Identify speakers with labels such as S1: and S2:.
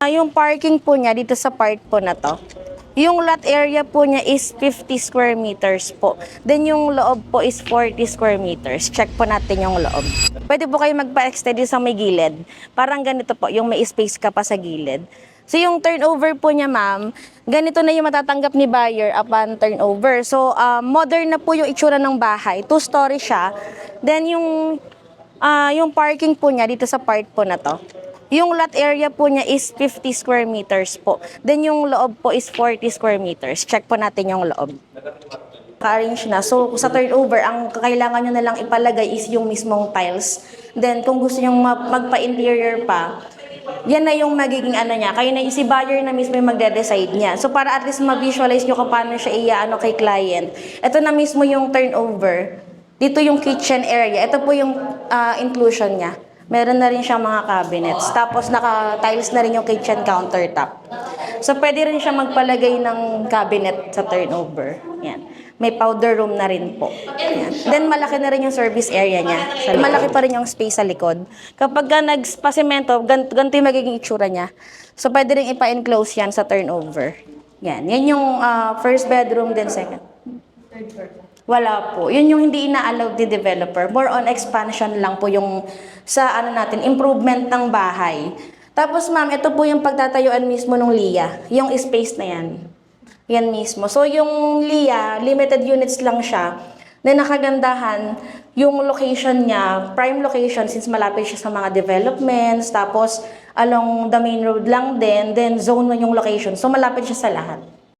S1: Yung parking po niya dito sa part po na to, yung lot area po niya is 50 square meters po. Then yung loob po is 40 square meters. Check po natin yung loob. Pwede po kayo magpa-extend sa may gilid. Parang ganito po, yung may space ka pa sa gilid. So yung turnover po niya, ma'am, ganito na yung matatanggap ni buyer upon turnover. So modern na po yung itsura ng bahay. 2-story siya. Then yung parking po niya dito sa part po na to, yung lot area po niya is 50 square meters po. Then yung loob po is 40 square meters. Check po natin yung loob. Ka-arrange na. So sa turnover, ang kailangan nyo na lang ipalagay is yung mismong tiles. Then kung gusto nyo magpa-interior pa, yan na yung magiging ano niya. Kaya na si buyer na mismo yung magde-decide niya. So para at least ma-visualize nyo kung paano siya iaano kay client. Ito na mismo yung turnover. Dito yung kitchen area. Ito po yung inclusion niya. Meron na rin siyang mga cabinets. Tapos naka-tiles na rin yung kitchen countertop. So pwede rin siya magpalagay ng cabinet sa turnover. Yan. May powder room na rin po. Yan. Then malaki na rin yung service area niya. Malaki pa rin yung space sa likod. Kapag nagpasemento, ganito yung magiging itsura niya. So pwede rin ipa-enclose yan sa turnover. Yan. Yan yung first bedroom, then second. Third floor. Wala po. Yun yung hindi ina-allowed ni developer. More on expansion lang po yung sa improvement ng bahay. Tapos ma'am, ito po yung pagtatayuan mismo ng LIA. Yung space na yan. Yan mismo. So yung LIA, limited units lang siya. Na nakagandahan, yung location niya, prime location since malapit siya sa mga developments. Tapos along the main road lang din. Then zone 1 yung location. So malapit siya sa lahat.